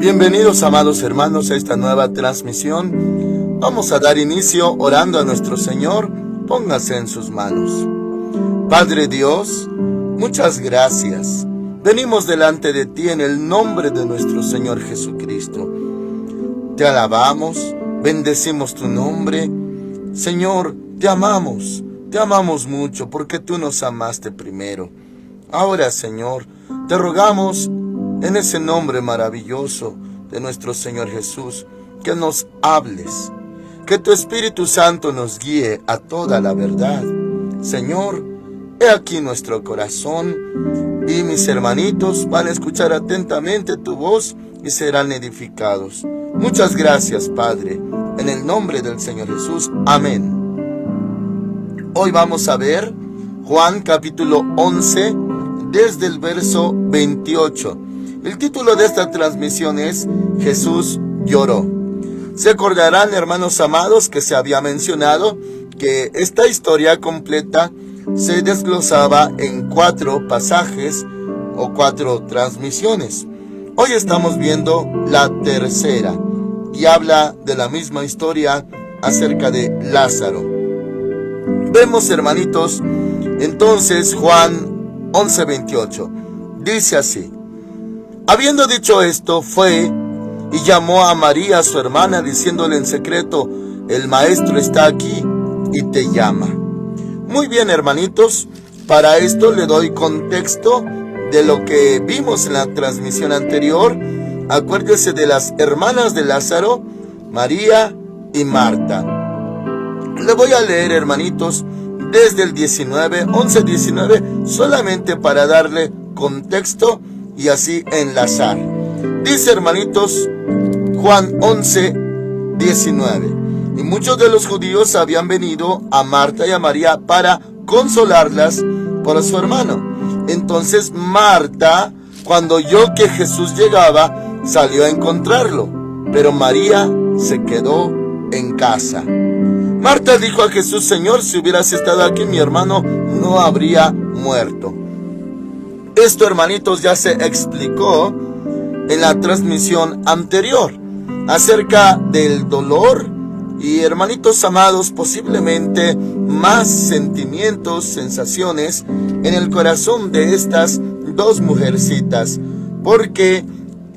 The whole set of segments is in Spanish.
Bienvenidos, amados hermanos, a esta nueva transmisión. Vamos a dar inicio orando a nuestro Señor. Póngase en sus manos. Padre Dios, muchas gracias. Venimos delante de ti en el nombre de nuestro Señor Jesucristo. Te alabamos, bendecimos tu nombre. Señor, te amamos mucho porque tú nos amaste primero. Ahora, Señor, te rogamos en ese nombre maravilloso de nuestro Señor Jesús, que nos hables, que tu Espíritu Santo nos guíe a toda la verdad. Señor, he aquí nuestro corazón, y mis hermanitos van a escuchar atentamente tu voz y serán edificados. Muchas gracias, Padre, en el nombre del Señor Jesús. Amén. Hoy vamos a ver Juan capítulo 11, desde el verso 28. El título de esta transmisión es Jesús lloró. Se acordarán, hermanos amados, que se había mencionado que esta historia completa se desglosaba en 4 pasajes o 4 transmisiones. Hoy estamos viendo la tercera y habla de la misma historia acerca de Lázaro. Vemos, hermanitos, entonces Juan 11:28. Dice así: habiendo dicho esto, fue y llamó a María, su hermana, diciéndole en secreto: el maestro está aquí y te llama. Muy bien, hermanitos, para esto le doy contexto de lo que vimos en la transmisión anterior. Acuérdese de las hermanas de Lázaro, María y Marta. Le voy a leer, hermanitos, desde el 11:19, solamente para darle contexto y así enlazar. Dice, hermanitos, Juan 11:19: y muchos de los judíos habían venido a Marta y a María para consolarlas por su hermano. Entonces Marta, cuando oyó que Jesús llegaba, salió a encontrarlo, pero María se quedó en casa. Marta dijo a Jesús: Señor, si hubieras estado aquí, mi hermano no habría muerto. Esto, hermanitos, ya se explicó en la transmisión anterior acerca del dolor y, hermanitos amados, posiblemente más sentimientos, sensaciones en el corazón de estas 2 mujercitas, porque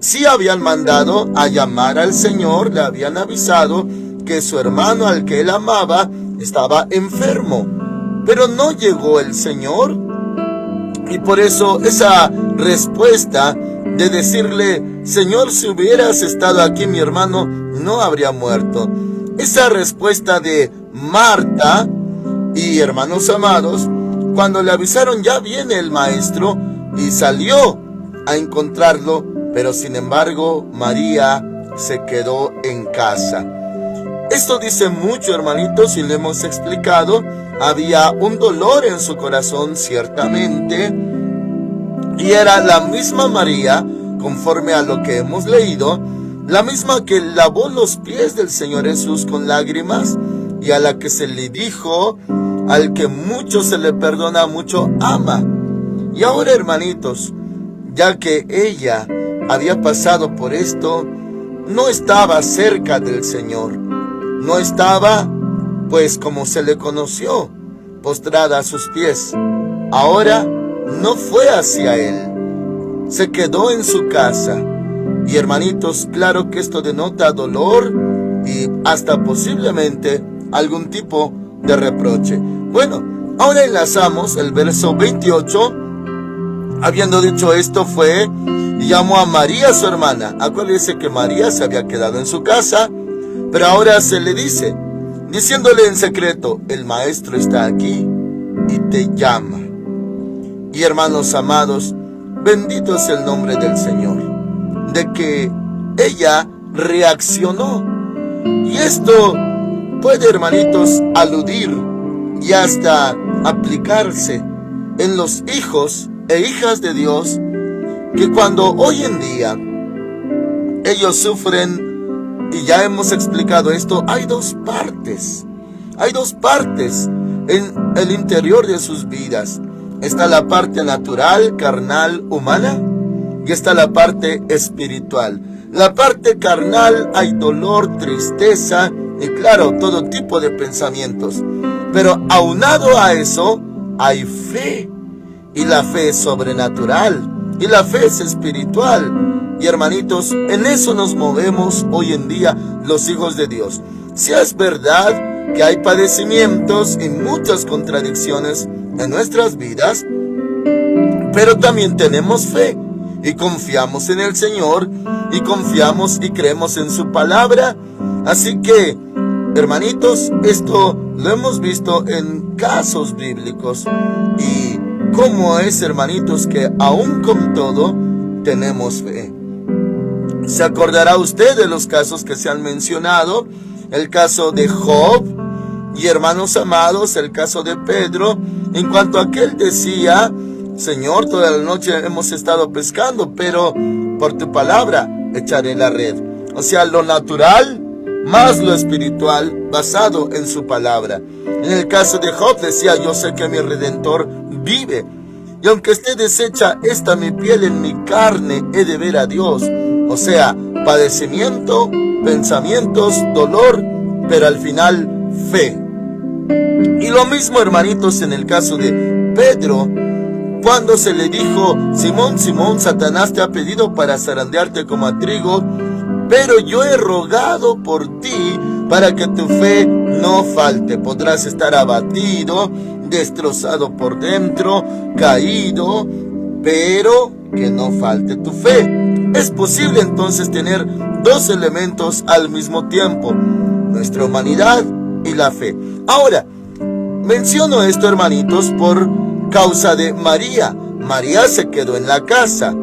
sí habían mandado a llamar al Señor, le habían avisado que su hermano, al que él amaba, estaba enfermo, pero no llegó el Señor. Y por eso esa respuesta de decirle: Señor, si hubieras estado aquí, mi hermano no habría muerto. Esa respuesta de Marta y, hermanos amados, cuando le avisaron: ya viene el maestro, y salió a encontrarlo, pero sin embargo María se quedó en casa. Esto dice mucho, hermanitos, y le hemos explicado. Había un dolor en su corazón, ciertamente, y era la misma María, conforme a lo que hemos leído, la misma que lavó los pies del Señor Jesús con lágrimas, y a la que se le dijo: al que mucho se le perdona, mucho ama. Y ahora, hermanitos, ya que ella había pasado por esto, no estaba cerca del Señor, no estaba, pues, como se le conoció, postrada a sus pies. Ahora no fue hacia él, se quedó en su casa. Y, hermanitos, claro que esto denota dolor y hasta posiblemente algún tipo de reproche. Bueno, ahora enlazamos el verso 28. Habiendo dicho esto, fue y llamó a María, su hermana. Acuérdese que María se había quedado en su casa, pero ahora se le dice, diciéndole en secreto: el maestro está aquí y te llama. Y, hermanos amados, bendito es el nombre del Señor, de que ella reaccionó. Y esto puede, hermanitos, aludir y hasta aplicarse en los hijos e hijas de Dios, que cuando hoy en día ellos sufren, y ya hemos explicado esto, hay 2 partes. Hay 2 partes en el interior de sus vidas. Está la parte natural, carnal, humana, y está la parte espiritual. la parte carnal hay dolor, tristeza y claro, todo tipo de pensamientos. Pero aunado a eso, hay fe. Y la fe es sobrenatural. Y la fe es espiritual. Y hermanitos, en eso nos movemos hoy en día los hijos de Dios. Si es verdad que hay padecimientos y muchas contradicciones en nuestras vidas, pero también tenemos fe y confiamos en el Señor y confiamos y creemos en su palabra. Así que, hermanitos, esto lo hemos visto en casos bíblicos. Y cómo es, hermanitos, que aún con todo tenemos fe. ¿Se acordará usted de los casos que se han mencionado? El caso de Job y, hermanos amados, el caso de Pedro, en cuanto a aquel decía: Señor, toda la noche hemos estado pescando, pero por tu palabra echaré la red. O sea, lo natural más lo espiritual basado en su palabra. En el caso de Job decía: yo sé que mi Redentor vive, y aunque esté deshecha esta mi piel, en mi carne he de ver a Dios. O sea, padecimiento, pensamientos, dolor, pero al final fe. Y lo mismo, hermanitos, en el caso de Pedro, cuando se le dijo: Simón, Simón, Satanás te ha pedido para zarandearte como a trigo, pero yo he rogado por ti para que tu fe no falte. Podrás estar abatido, destrozado por dentro, caído, pero que no falte tu fe. Es posible entonces tener dos elementos al mismo tiempo: nuestra humanidad y la fe. Ahora, menciono esto, hermanitos, por causa de María. María se quedó en la casa.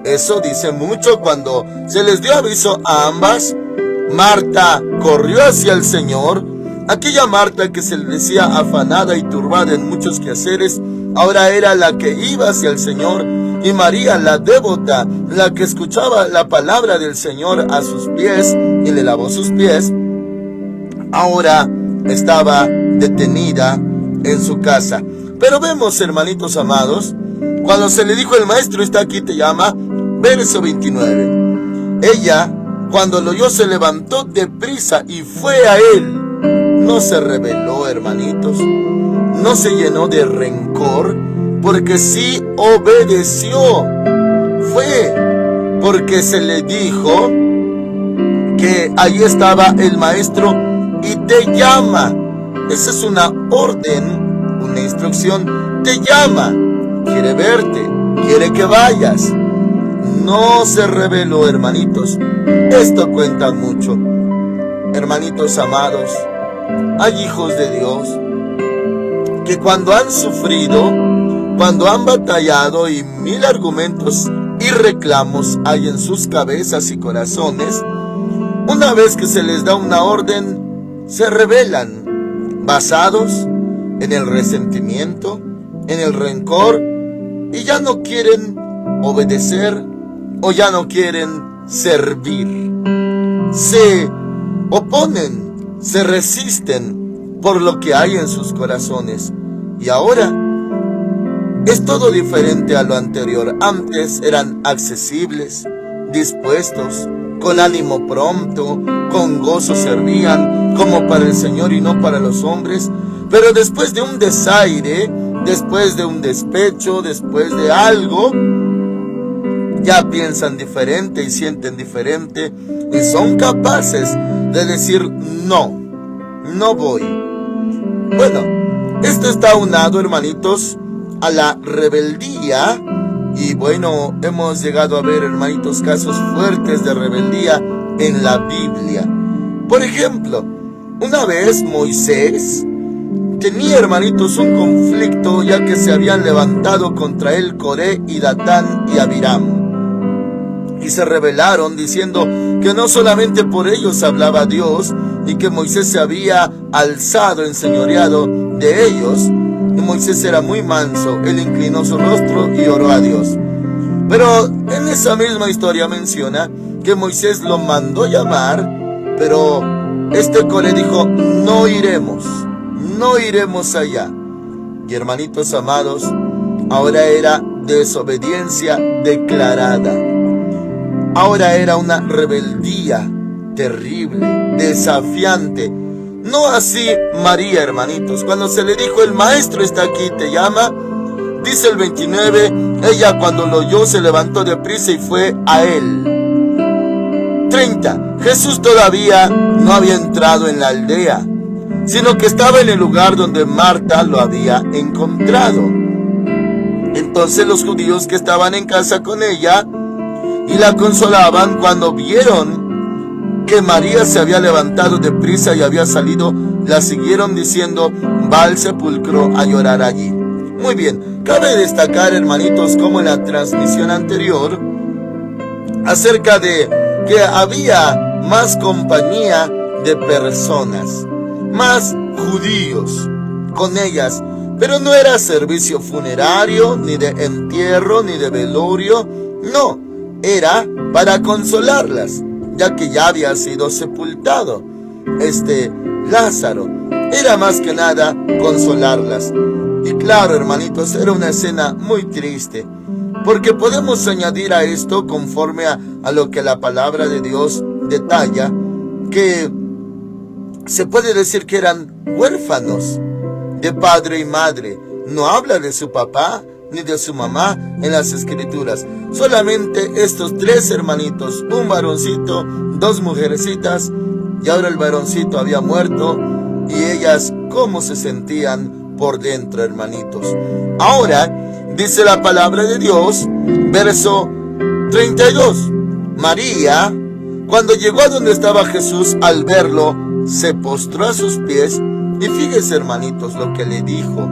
Eso dice mucho. Cuando se les dio aviso a ambas, Marta corrió hacia el Señor. Aquella Marta que se le decía afanada y turbada en muchos quehaceres, ahora era la que iba hacia el Señor. Y María, la devota, la que escuchaba la palabra del Señor a sus pies y le lavó sus pies, ahora estaba detenida en su casa. Pero vemos, hermanitos amados, cuando se le dijo: el maestro está aquí, te llama. Verso 29. Ella, cuando lo oyó, se levantó deprisa y fue a él. No se rebeló, hermanitos. No se llenó de rencor, porque sí obedeció. Fue porque se le dijo que ahí estaba el maestro y te llama. Esa es una orden, una instrucción. Te llama, quiere verte, quiere que vayas. No se rebeló, hermanitos. Esto cuenta mucho. Hermanitos amados, hay hijos de Dios que cuando han sufrido, cuando han batallado y mil argumentos y reclamos hay en sus cabezas y corazones, una vez que se les da una orden, se rebelan, basados en el resentimiento, en el rencor, y ya no quieren obedecer o ya no quieren servir. Se oponen, se resisten por lo que hay en sus corazones. Y ahora es todo diferente a lo anterior. Antes eran accesibles, dispuestos, con ánimo pronto, con gozo servían, como para el Señor y no para los hombres. Pero después de un desaire, después de un despecho, después de algo, ya piensan diferente y sienten diferente y son capaces de decir: no, no voy. Bueno, esto está aunado, hermanitos, a la rebeldía. Y bueno, hemos llegado a ver, hermanitos, casos fuertes de rebeldía en la Biblia. Por ejemplo, una vez Moisés tenía, hermanitos, un conflicto, ya que se habían levantado contra él Coré y Datán y Abiram. Y se rebelaron diciendo que no solamente por ellos hablaba Dios y que Moisés se había alzado, enseñoreado de ellos. Y Moisés era muy manso, él inclinó su rostro y oró a Dios. Pero en esa misma historia menciona que Moisés lo mandó llamar, pero este Coré dijo: no iremos allá. Y hermanitos amados, ahora era desobediencia declarada. ahora era una rebeldía terrible, desafiante. No así María, hermanitos. Cuando se le dijo, el maestro está aquí, te llama, dice el 29, ella cuando lo oyó se levantó deprisa y fue a él. 30. Jesús todavía no había entrado en la aldea, sino que estaba en el lugar donde Marta lo había encontrado. Entonces los judíos que estaban en casa con ella y la consolaban, cuando vieron que María se había levantado deprisa y había salido, la siguieron diciendo, va al sepulcro a llorar allí. Muy bien, cabe destacar, hermanitos, como en la transmisión anterior, acerca de que había más compañía de personas, más judíos con ellas, pero no era servicio funerario, ni de entierro, ni de velorio, no, era para consolarlas, ya que ya había sido sepultado Lázaro. Era más que nada consolarlas. Y claro, hermanitos, era una escena muy triste, porque podemos añadir a esto, conforme a lo que la palabra de Dios detalla, que se puede decir que eran huérfanos de padre y madre. No habla de su papá ni de su mamá en las escrituras. Solamente estos tres hermanitos, un varoncito, dos mujercitas, y ahora el varoncito había muerto, y ellas cómo se sentían por dentro, hermanitos. Ahora dice la palabra de Dios, verso 32. María, cuando llegó a donde estaba Jesús, al verlo, se postró a sus pies, y fíjense, hermanitos, lo que le dijo.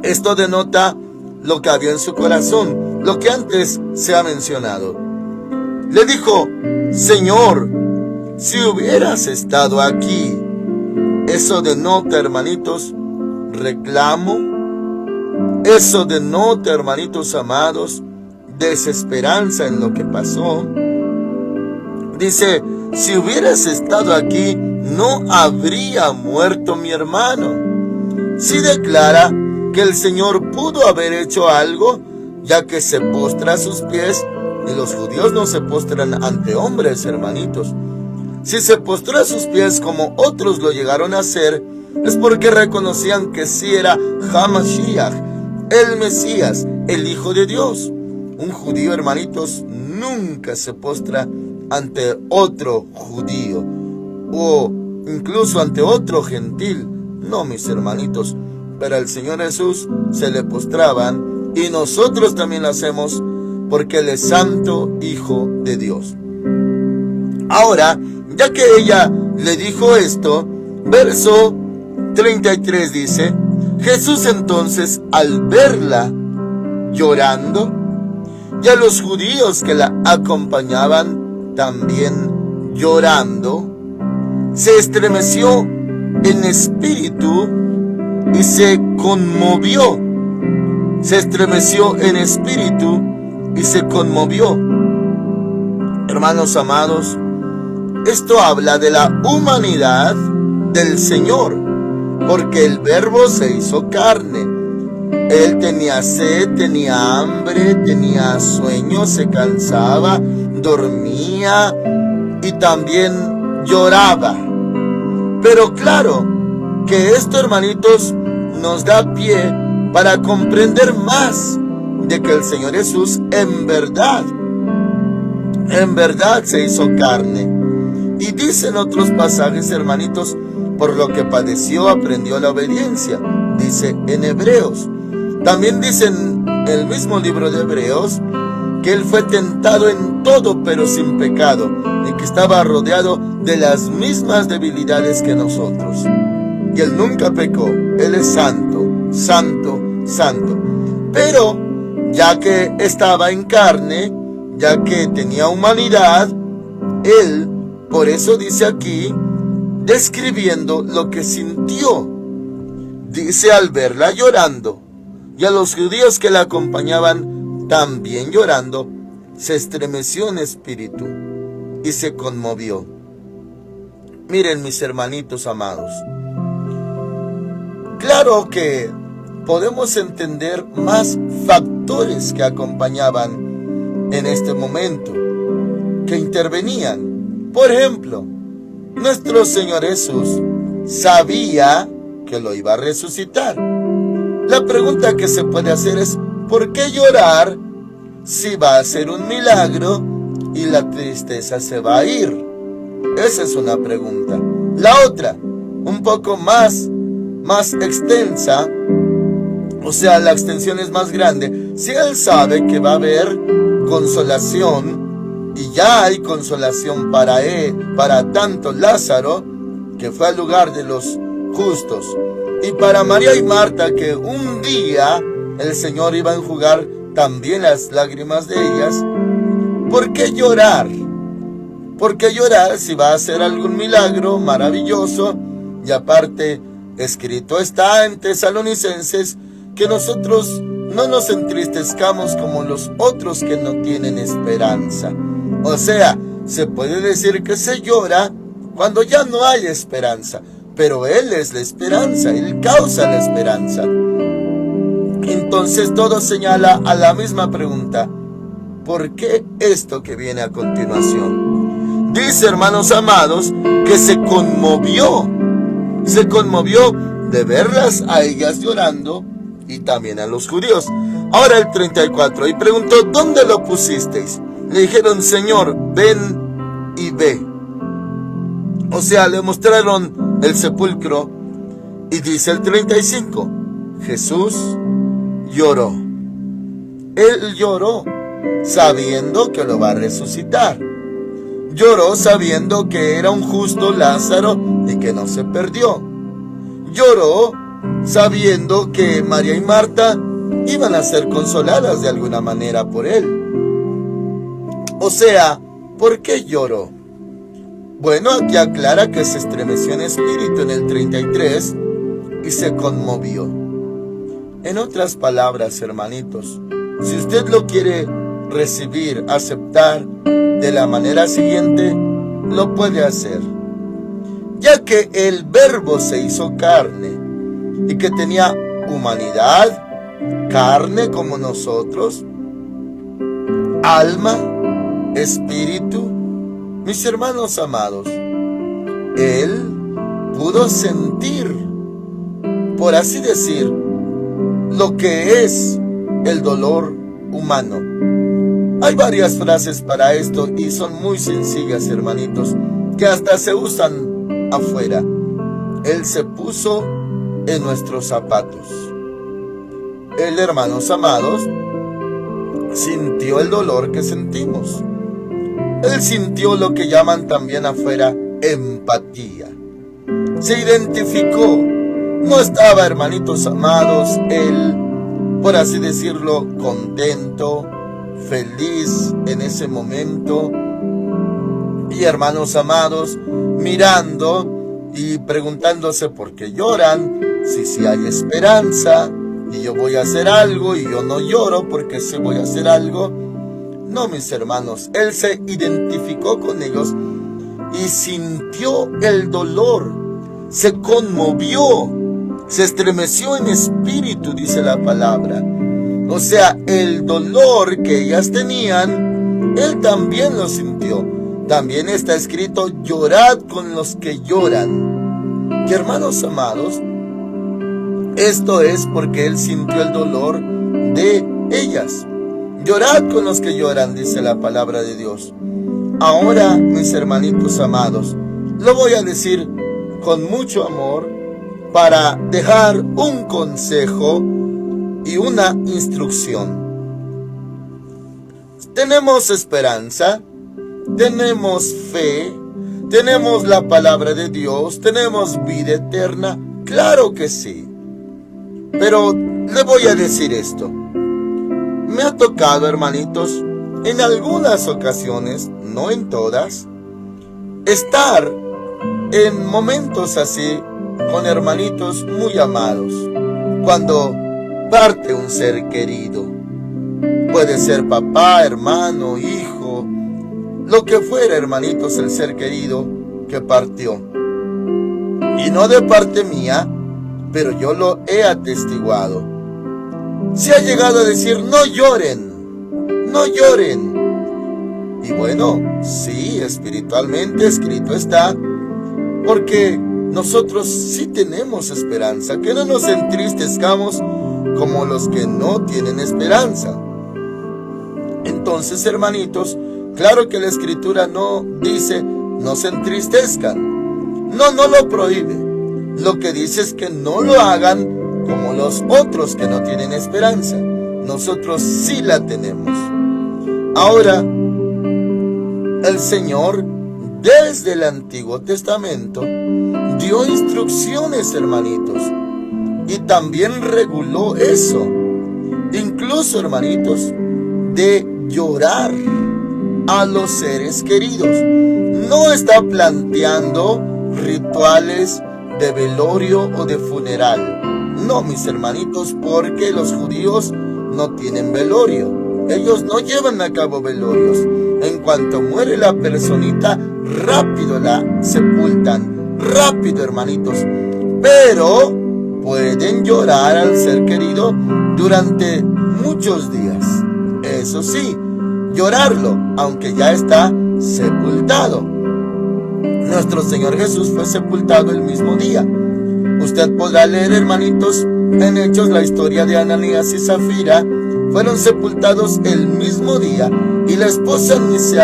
Esto denota lo que había en su corazón, lo que antes se ha mencionado. Le dijo, Señor, si hubieras estado aquí. Eso denota, hermanitos, reclamo. Eso denota, hermanitos amados, desesperanza en lo que pasó. Dice, si hubieras estado aquí, no habría muerto mi hermano. Sí declara que el Señor pudo haber hecho algo, ya que se postra a sus pies, y los judíos no se postran ante hombres, hermanitos. Si se postró a sus pies como otros lo llegaron a hacer, es porque reconocían que sí era Hamashiach, el Mesías, el Hijo de Dios. Un judío, hermanitos, nunca se postra ante otro judío, o incluso ante otro gentil. No, mis hermanitos, pero al Señor Jesús se le postraban, y nosotros también lo hacemos, porque Él es Santo Hijo de Dios. Ahora, ya que ella le dijo esto, verso 33 dice, Jesús entonces, al verla llorando, y a los judíos que la acompañaban también llorando, se estremeció en espíritu y se conmovió. Se estremeció en espíritu y se conmovió. Hermanos amados, esto habla de la humanidad del Señor, porque el Verbo se hizo carne. Él tenía sed, tenía hambre, tenía sueño, se cansaba, dormía y también lloraba. Pero claro que esto, hermanitos, nos da pie para comprender más de que el Señor Jesús en verdad se hizo carne. Y dicen otros pasajes, hermanitos, por lo que padeció aprendió la obediencia, dice en Hebreos. También dice en el mismo libro de Hebreos que Él fue tentado en todo pero sin pecado, y que estaba rodeado de las mismas debilidades que nosotros. Y Él nunca pecó. Él es santo, santo, santo. Pero ya que estaba en carne, ya que tenía humanidad, Él, por eso dice aquí, describiendo lo que sintió, dice al verla llorando, y a los judíos que la acompañaban también llorando, se estremeció en espíritu y se conmovió. Miren, mis hermanitos amados, claro que podemos entender más factores que acompañaban en este momento. que intervenían. Por ejemplo, nuestro Señor Jesús sabía que lo iba a resucitar. La pregunta que se puede hacer es, ¿por qué llorar si va a ser un milagro y la tristeza se va a ir? Esa es una pregunta. La otra, un poco más extensa, o sea, la extensión es más grande. Si Él sabe que va a haber consolación, y ya hay consolación para él, para tanto Lázaro, que fue al lugar de los justos, y para María y Marta, que un día el Señor iba a enjugar también las lágrimas de ellas, ¿por qué llorar? ¿Por qué llorar si va a hacer algún milagro maravilloso? Y aparte, escrito está en Tesalonicenses que nosotros no nos entristezcamos como los otros que no tienen esperanza. O sea, se puede decir que se llora cuando ya no hay esperanza, pero Él es la esperanza, Él causa la esperanza. Entonces todo señala a la misma pregunta: ¿por qué esto que viene a continuación? Dice, hermanos amados, que se conmovió de verlas a ellas llorando y también a los judíos. Ahora el 34, y preguntó: ¿dónde lo pusisteis? Le dijeron: Señor, ven y ve. O sea, le mostraron el sepulcro, y dice el 35, Jesús lloró. Él lloró sabiendo que lo va a resucitar. Lloró sabiendo que era un justo Lázaro y que no se perdió. Lloró sabiendo que María y Marta iban a ser consoladas de alguna manera por él. O sea, ¿por qué lloró? Bueno, aquí aclara que se estremeció en espíritu en el 33 y se conmovió. En otras palabras, hermanitos, si usted lo quiere recibir, aceptar de la manera siguiente, lo puede hacer. Ya que el Verbo se hizo carne y que tenía humanidad, carne como nosotros, alma, espíritu, mis hermanos amados, Él pudo sentir, por así decir, lo que es el dolor humano. Hay varias frases para esto y son muy sencillas, hermanitos, que hasta se usan afuera. Él se puso en nuestros zapatos. Él, hermanos amados, sintió el dolor que sentimos. Él sintió lo que llaman también afuera empatía. Se identificó. No estaba, hermanitos amados, él, por así decirlo, contento, feliz en ese momento. Y hermanos amados, mirando y preguntándose por qué lloran, si hay esperanza, y yo voy a hacer algo, y yo no lloro porque si voy a hacer algo. No, mis hermanos, él se identificó con ellos y sintió el dolor, se conmovió, se estremeció en espíritu, dice la palabra. O sea, el dolor que ellas tenían, él también lo sintió. También está escrito: llorad con los que lloran. Y hermanos amados, esto es porque él sintió el dolor de ellas. Llorad con los que lloran, dice la palabra de Dios. Ahora, mis hermanitos amados, lo voy a decir con mucho amor para dejar un consejo y una instrucción. Tenemos esperanza, tenemos fe, tenemos la palabra de Dios, tenemos vida eterna, claro que sí. Pero le voy a decir esto. Me ha tocado, hermanitos, en algunas ocasiones, no en todas, estar en momentos así con hermanitos muy amados, cuando parte un ser querido. Puede ser papá, hermano, hijo, lo que fuera, hermanitos, el ser querido que partió. Y no de parte mía, pero yo lo he atestiguado. Se ha llegado a decir: no lloren, no lloren. Y bueno, sí, espiritualmente escrito está, porque nosotros sí tenemos esperanza, que no nos entristezcamos como los que no tienen esperanza. Entonces, hermanitos, claro que la escritura no dice no se entristezcan, no lo prohíbe. Lo que dice es que no lo hagan como los otros que no tienen esperanza. Nosotros sí la tenemos. Ahora, el Señor, desde el Antiguo Testamento, dio instrucciones, hermanitos, y también reguló eso. Incluso, hermanitos, de llorar a los seres queridos. No está planteando rituales de velorio o de funeral. No, mis hermanitos, porque los judíos no tienen velorio. Ellos no llevan a cabo velorios. En cuanto muere la personita, rápido la sepultan. Rápido, hermanitos. Pero pueden llorar al ser querido durante muchos días. Eso sí, llorarlo, aunque ya está sepultado. Nuestro Señor Jesús fue sepultado el mismo día. Usted podrá leer, hermanitos, en Hechos la historia de Ananías y Zafira. Fueron sepultados el mismo día y la esposa ni se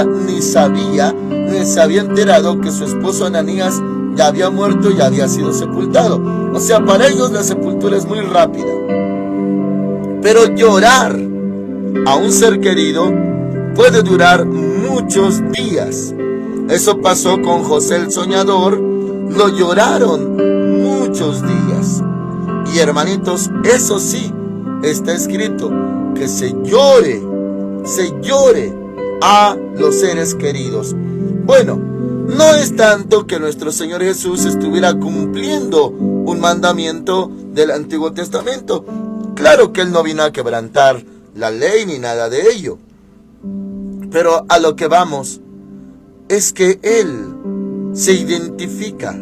había enterado que su esposo Ananías ya había muerto y había sido sepultado. O sea, para ellos la sepultura es muy rápida. Pero llorar a un ser querido puede durar muchos días. Eso pasó con José el soñador. Lo lloraron muchos días. Y hermanitos, eso sí, está escrito que se llore a los seres queridos. Bueno, no es tanto que nuestro Señor Jesús estuviera cumpliendo un mandamiento del Antiguo Testamento. Claro que Él no vino a quebrantar la ley ni nada de ello. Pero a lo que vamos es que Él se identifica,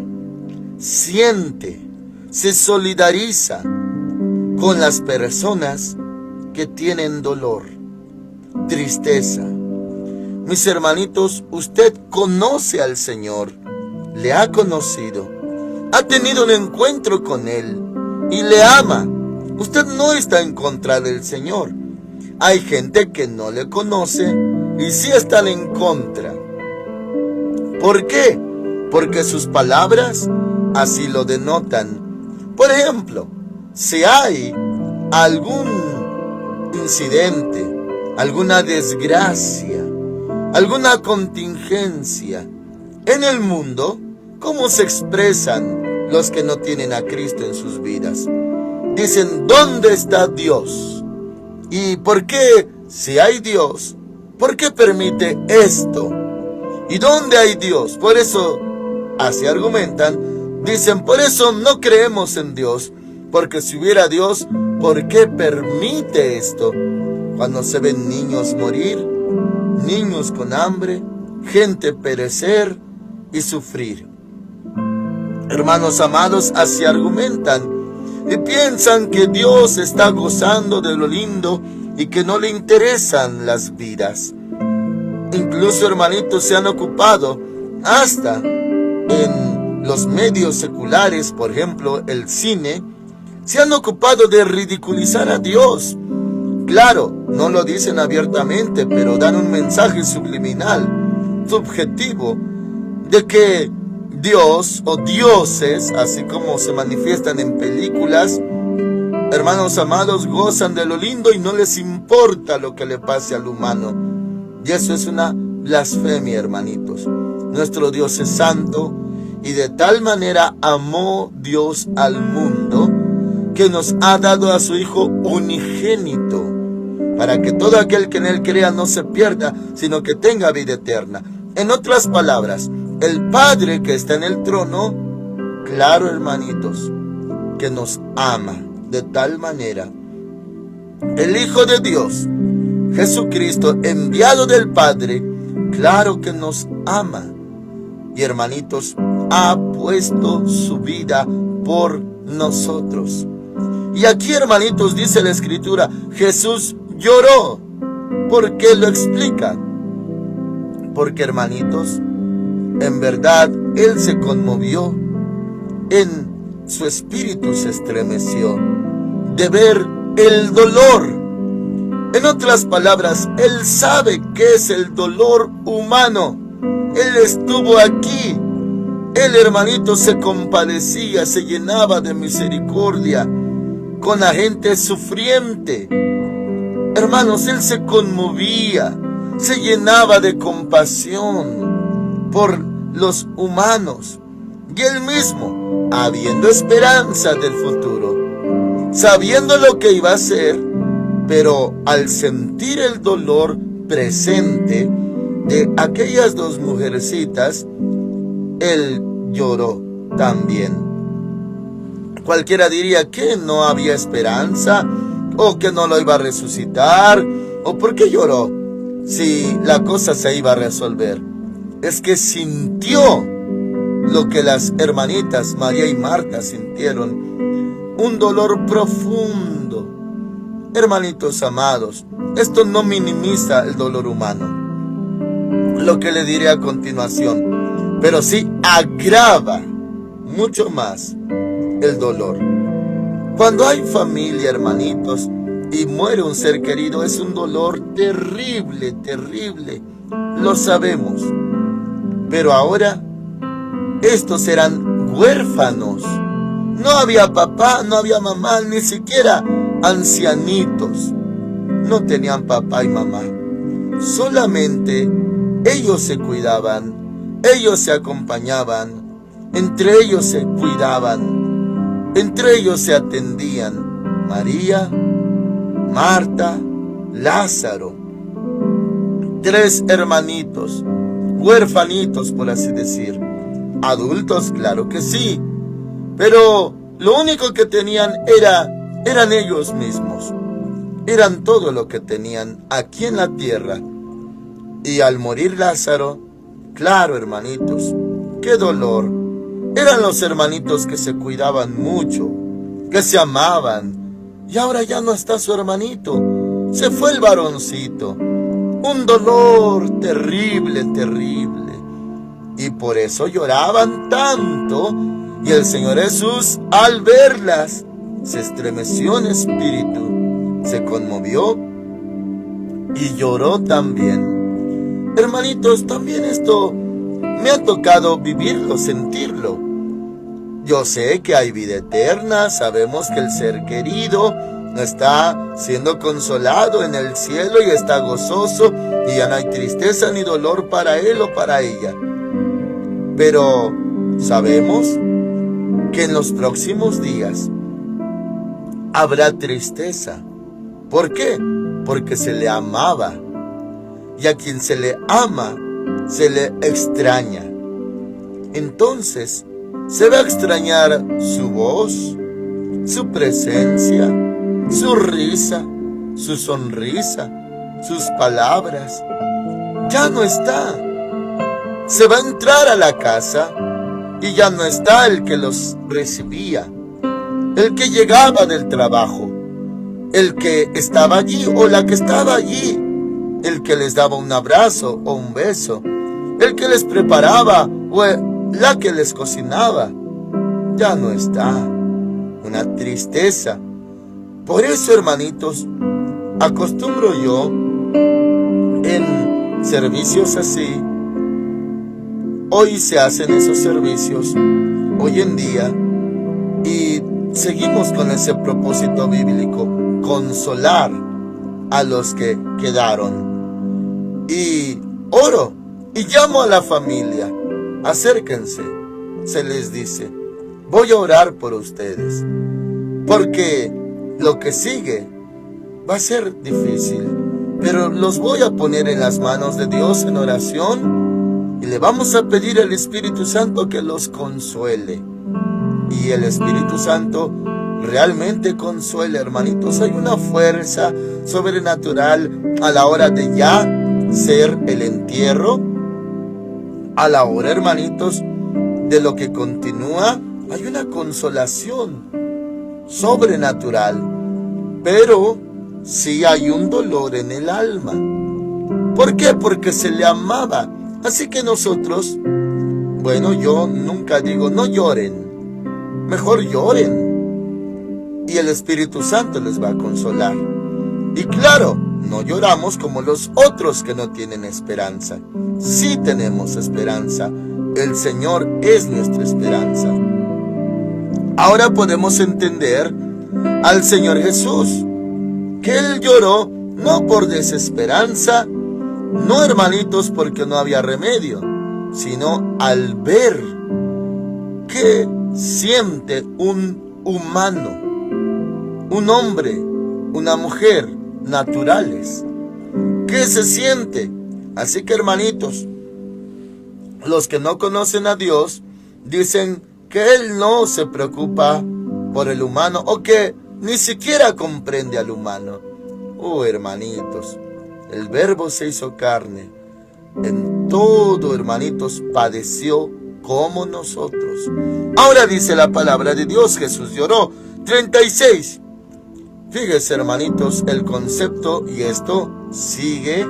siente, se solidariza con las personas que tienen dolor, tristeza. Mis hermanitos, usted conoce al Señor, le ha conocido, ha tenido un encuentro con Él y le ama. Usted no está en contra del Señor. Hay gente que no le conoce y sí están en contra. ¿Por qué? Porque sus palabras así lo denotan. Por ejemplo, si hay algún incidente, alguna desgracia, alguna contingencia en el mundo, ¿cómo se expresan los que no tienen a Cristo en sus vidas? Dicen, ¿dónde está Dios? ¿Y por qué, si hay Dios, por qué permite esto? ¿Y dónde hay Dios? Por eso, así argumentan, dicen, por eso no creemos en Dios, porque si hubiera Dios, ¿por qué permite esto? Cuando se ven niños morir, niños con hambre, gente perecer y sufrir. Hermanos amados, así argumentan y piensan que Dios está gozando de lo lindo y que no le interesan las vidas. Incluso, hermanitos, se han ocupado hasta en los medios seculares, por ejemplo, el cine, se han ocupado de ridiculizar a Dios. Claro, no lo dicen abiertamente, pero dan un mensaje subliminal, subjetivo, de que Dios o dioses, así como se manifiestan en películas, hermanos amados, gozan de lo lindo y no les importa lo que le pase al humano. Y eso es una blasfemia, hermanitos. Nuestro Dios es santo y de tal manera amó Dios al mundo que nos ha dado a su Hijo unigénito, para que todo aquel que en Él crea no se pierda, sino que tenga vida eterna. En otras palabras, el Padre que está en el trono, claro, hermanitos, que nos ama de tal manera. El Hijo de Dios, Jesucristo, enviado del Padre, claro que nos ama. Y hermanitos, ha puesto su vida por nosotros. Y aquí, hermanitos, dice la Escritura, Jesús lloró. ¿Por qué lo explica? Porque, hermanitos, en verdad, él se conmovió, en su espíritu se estremeció de ver el dolor. En otras palabras, él sabe qué es el dolor humano. Él estuvo aquí. Él, hermanito, se compadecía, se llenaba de misericordia con la gente sufriente. Hermanos, él se conmovía, se llenaba de compasión por los humanos. Y él mismo, habiendo esperanza del futuro, sabiendo lo que iba a hacer, pero al sentir el dolor presente de aquellas dos mujercitas, él lloró también. Cualquiera diría que no había esperanza, o que no lo iba a resucitar, o por qué lloró si la cosa se iba a resolver. Es que sintió lo que las hermanitas María y Marta sintieron, un dolor profundo. Hermanitos amados, esto no minimiza el dolor humano, lo que le diré a continuación, pero sí agrava mucho más el dolor. Cuando hay familia, hermanitos, y muere un ser querido, es un dolor terrible, terrible, lo sabemos. Pero ahora, estos eran huérfanos. No había papá, no había mamá, ni siquiera ancianitos. No tenían papá y mamá. Solamente ellos se cuidaban, ellos se acompañaban, entre ellos se cuidaban, entre ellos se atendían. María, Marta, Lázaro. 3 hermanitos, huérfanitos por así decir. Adultos, claro que sí, pero lo único que tenían eran ellos mismos. Eran todo lo que tenían aquí en la tierra. Y al morir Lázaro, claro, hermanitos, qué dolor. Eran los hermanitos que se cuidaban mucho, que se amaban. Y ahora ya no está su hermanito. Se fue el varoncito. Un dolor terrible, terrible. Y por eso lloraban tanto. Y el Señor Jesús, al verlas, se estremeció en espíritu, se conmovió y lloró también. Hermanitos, también esto me ha tocado vivirlo, sentirlo. Yo sé que hay vida eterna, sabemos que el ser querido está siendo consolado en el cielo y está gozoso y ya no hay tristeza ni dolor para él o para ella. Pero sabemos que en los próximos días habrá tristeza. ¿Por qué? Porque se le amaba. Y a quien se le ama, se le extraña. Entonces, se va a extrañar su voz, su presencia, su risa, su sonrisa, sus palabras. Ya no está. Se va a entrar a la casa y ya no está el que los recibía, el que llegaba del trabajo, el que estaba allí o la que estaba allí, el que les daba un abrazo o un beso, el que les preparaba o la que les cocinaba. Ya no está. Una tristeza. Por eso, hermanitos, acostumbro yo en servicios así. Hoy se hacen esos servicios, hoy en día, y seguimos con ese propósito bíblico, consolar a los que quedaron. Y oro y llamo a la familia, acérquense, se les dice, voy a orar por ustedes, porque lo que sigue va a ser difícil, pero los voy a poner en las manos de Dios en oración. Y le vamos a pedir al Espíritu Santo que los consuele. Y el Espíritu Santo realmente consuela, hermanitos. Hay una fuerza sobrenatural a la hora de ya ser el entierro. A la hora, hermanitos, de lo que continúa, hay una consolación sobrenatural. Pero sí hay un dolor en el alma. ¿Por qué? Porque se le amaba. Así que nosotros, bueno, yo nunca digo no lloren, mejor lloren y el Espíritu Santo les va a consolar. Y claro, no lloramos como los otros que no tienen esperanza. Sí tenemos esperanza, el Señor es nuestra esperanza. Ahora podemos entender al Señor Jesús, que Él lloró no por desesperanza, no, hermanitos, porque no había remedio, sino al ver que siente un humano, un hombre, una mujer naturales. ¿Qué se siente? Así que, hermanitos, los que no conocen a Dios dicen que Él no se preocupa por el humano o que ni siquiera comprende al humano. Oh, hermanitos, el Verbo se hizo carne. En todo, hermanitos, padeció como nosotros. Ahora dice la palabra de Dios, Jesús lloró. 36. Fíjese, hermanitos, el concepto, y esto sigue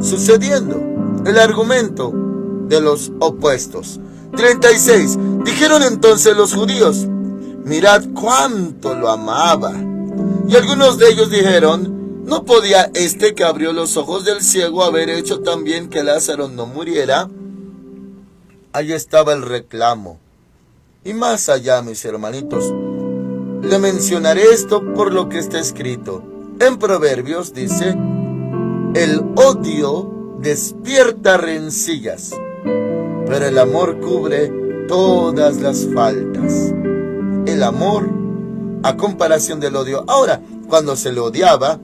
sucediendo. El argumento de los opuestos. 36. Dijeron entonces los judíos: mirad cuánto lo amaba. Y algunos de ellos dijeron: ¿no podía este que abrió los ojos del ciego haber hecho también que Lázaro no muriera? Ahí estaba el reclamo. Y más allá, mis hermanitos, le mencionaré esto por lo que está escrito. En Proverbios dice: el odio despierta rencillas, pero el amor cubre todas las faltas. El amor a comparación del odio. Ahora, cuando se le odiaba,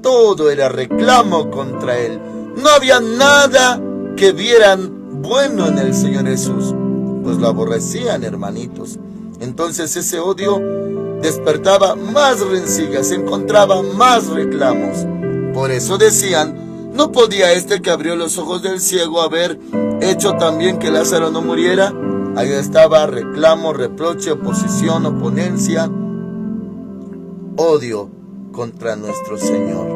todo era reclamo contra él. No había nada que vieran bueno en el Señor Jesús, pues lo aborrecían, hermanitos. Entonces ese odio despertaba más rencillas, encontraba más reclamos. Por eso decían: ¿no podía este que abrió los ojos del ciego haber hecho también que Lázaro no muriera? Ahí estaba reclamo, reproche, oposición, oponencia, odio contra nuestro Señor.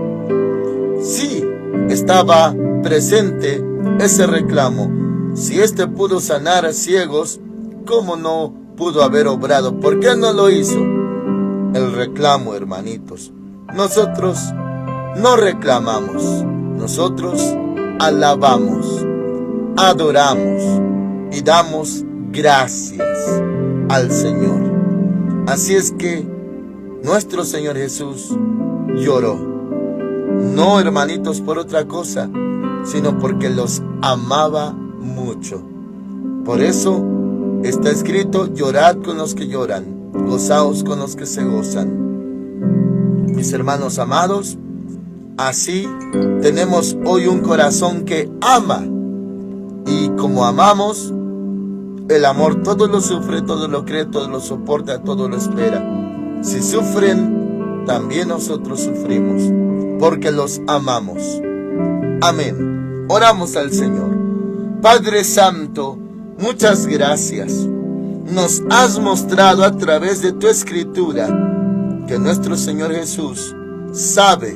Sí, estaba presente ese reclamo. Si este pudo sanar a ciegos, ¿cómo no pudo haber obrado? ¿Por qué no lo hizo? El reclamo, hermanitos. Nosotros no reclamamos, nosotros alabamos, adoramos y damos gracias al Señor. Así es que nuestro Señor Jesús lloró. No, hermanitos, por otra cosa, sino porque los amaba mucho. Por eso está escrito: llorad con los que lloran, gozaos con los que se gozan. Mis hermanos amados, así tenemos hoy un corazón que ama. Y como amamos, el amor todo lo sufre, todo lo cree, todo lo soporta, todo lo espera. Si sufren, también nosotros sufrimos, porque los amamos. Amén. Oramos al Señor. Padre Santo, muchas gracias. Nos has mostrado a través de tu Escritura que nuestro Señor Jesús sabe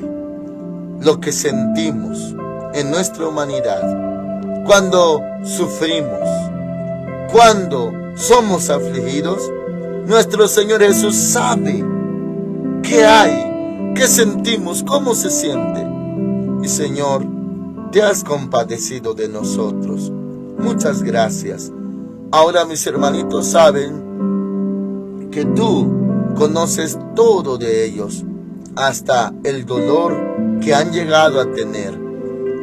lo que sentimos en nuestra humanidad. Cuando sufrimos, cuando somos afligidos, nuestro Señor Jesús sabe qué hay, qué sentimos, cómo se siente. Y Señor, te has compadecido de nosotros. Muchas gracias. Ahora mis hermanitos saben que tú conoces todo de ellos, hasta el dolor que han llegado a tener.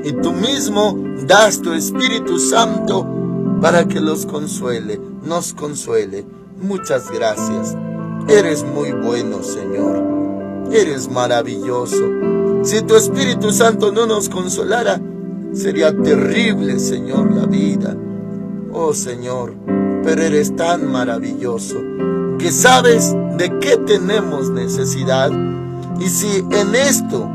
Y tú mismo das tu Espíritu Santo para que los consuele, nos consuele. Muchas gracias. Eres muy bueno, Señor. Eres maravilloso. Si tu Espíritu Santo no nos consolara, sería terrible, Señor, la vida. Oh, Señor, pero eres tan maravilloso que sabes de qué tenemos necesidad. Y si en esto,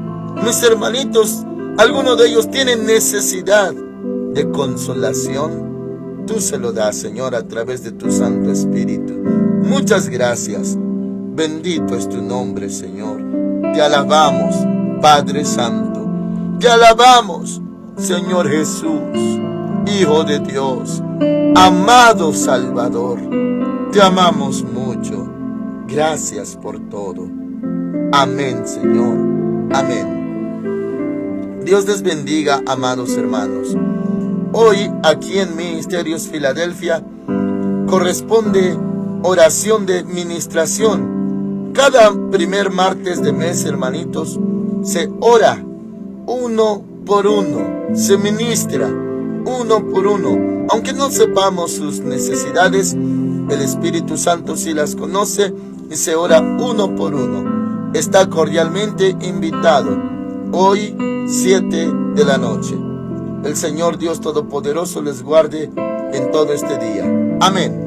mis hermanitos, algunos de ellos tienen necesidad de consolación, tú se lo das, Señor, a través de tu Santo Espíritu. Muchas gracias. Bendito es tu nombre, Señor. Te alabamos, Padre Santo. Te alabamos, Señor Jesús. Hijo de Dios, amado Salvador, te amamos mucho. Gracias por todo. Amén, Señor. Amén. Dios les bendiga, amados hermanos. Hoy, aquí en Ministerios Filadelfia, corresponde oración de ministración. Cada primer martes de mes, hermanitos, se ora uno por uno, se ministra uno por uno. Aunque no sepamos sus necesidades, el Espíritu Santo sí las conoce y se ora uno por uno. Está cordialmente invitado. Hoy, 7 de la noche. El Señor Dios Todopoderoso les guarde en todo este día. Amén.